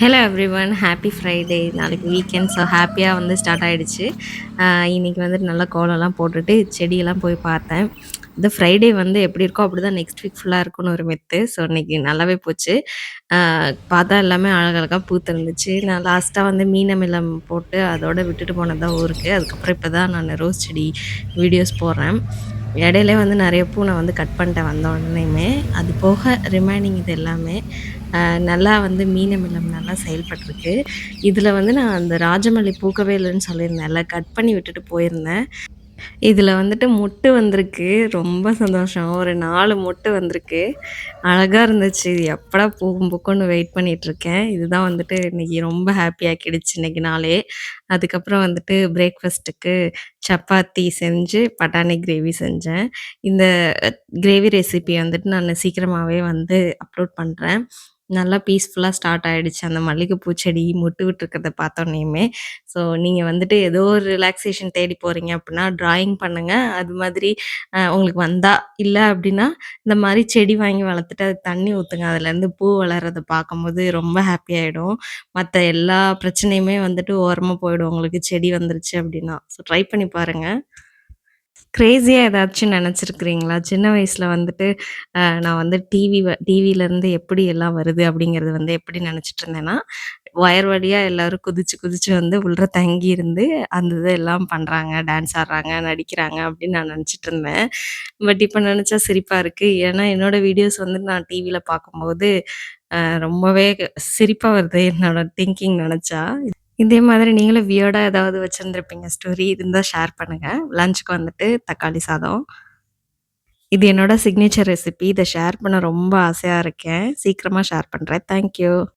Hello everyone, happy Friday. நாளைக்கு weekend, so ஹாப்பியாக வந்து ஸ்டார்ட் ஆகிடுச்சு. இன்றைக்கி வந்துட்டு நல்லா கோலம்லாம் போட்டுட்டு செடியெல்லாம் போய் பார்த்தேன். இந்த ஃப்ரைடே வந்து எப்படி இருக்கோ அப்படி தான் நெக்ஸ்ட் வீக் ஃபுல்லாக இருக்கும்னு ஒரு மெத்து. ஸோ இன்றைக்கி நல்லாவே போச்சு. பார்த்தா எல்லாமே அழகழகாக பூத்திருந்துச்சு. நான் லாஸ்ட்டாக வந்து மீனமிலம் போட்டு அதோட விட்டுட்டு போனது தான் ஊருக்கு. அதுக்கப்புறம் இப்போ தான் நான் ரோஸ் செடி வீடியோஸ் போடுறேன். இடையிலே வந்து நிறைய பூ நான் வந்து கட் பண்ணிட்டேன் வந்த உடனேயுமே. அது போக ரிமைனிங் இது எல்லாமே நல்லா வந்து மீனமிலம் நல்லா செயல்பட்டுருக்கு. இதில வந்து நான் அந்த ராஜமல்லி பூக்கவே இல்லன்னு சொல்லியிருந்தேன்ல, கட் பண்ணி விட்டுட்டு போயிருந்தேன். இதில வந்துட்டு மொட்டு வந்திருக்கு. ரொம்ப சந்தோஷம். ஒரு 4 மொட்டு வந்திருக்கு. அழகா இருந்துச்சு. எப்படா பூக்கும் பூக்கும்னு வெயிட் பண்ணிட்டுருக்கேன். இதுதான் வந்துட்டு இன்னைக்கு ரொம்ப ஹாப்பி ஆக்கிடுச்சு இன்னைக்கு நாளே. அதுக்கப்புறம் வந்துட்டு பிரேக்ஃபாஸ்ட்டுக்கு சப்பாத்தி செஞ்சு, பட்டாணி கிரேவி செஞ்சேன். இந்த கிரேவி ரெசிபி வந்துட்டு நான் சீக்கிரமாவே வந்து அப்லோட் பண்றேன். நல்லா பீஸ்ஃபுல்லா ஸ்டார்ட் ஆயிடுச்சு. அந்த மல்லிகைப்பூ செடி மொட்டு விட்டுருக்கிறத பார்த்தோன்னயுமே. ஸோ நீங்க வந்துட்டு ஏதோ ஒரு ரிலாக்சேஷன் தேடி போறீங்க அப்டின்னா, ட்ராயிங் பண்ணுங்க. அது மாதிரி உங்களுக்கு வந்தா, இல்ல அப்டின்னா இந்த மாரி செடி வாங்கி வளர்த்துட்டு அதுக்கு தண்ணி ஊத்துங்க. அதுலேருந்து பூ வளர்றத பார்க்கும்போது ரொம்ப ஹாப்பி ஆயிடும். மத்த எல்லா பிரச்சனையுமே வந்துட்டு ஓரமா போயிடும் உங்களுக்கு செடி வந்துருச்சு அப்டின்னா. ஸோ ட்ரை பண்ணி பாருங்க. கிரேஸியா ஏதாச்சும் நெனச்சிருக்கிறீங்களா? சின்ன வயசுல வந்துட்டு நான் வந்து டிவிலருந்து எப்படி எல்லாம் வருது அப்படிங்கிறது வந்து எப்படி நெனச்சுட்டு இருந்தேன்னா, ஒயர் வழியா எல்லாரும் குதிச்சு குதிச்சு வந்து உள்ள தங்கி இருந்து அந்த இதெல்லாம் பண்றாங்க, டான்ஸ் ஆடுறாங்க, நடிக்கிறாங்க அப்படின்னு நான் நெனச்சுட்டு இருந்தேன். பட் இப்ப நெனச்சா சிரிப்பா இருக்கு. ஏன்னா என்னோட வீடியோஸ் வந்து நான் டிவில பார்க்கும்போது ரொம்பவே சிரிப்பா வருது என்னோட திங்கிங் நெனச்சா. இதே மாதிரி நீங்களும் வியர்டா ஏதாவது வச்சிருந்திருப்பீங்க ஸ்டோரி இருந்தா ஷேர் பண்ணுங்க. லஞ்சுக்கு வந்துட்டு தக்காளி சாதம். இது என்னோட சிக்னேச்சர் ரெசிபி. இத ஷேர் பண்ண ரொம்ப ஆசையா இருக்கேன். சீக்கிரமா ஷேர் பண்றேன். Thank you.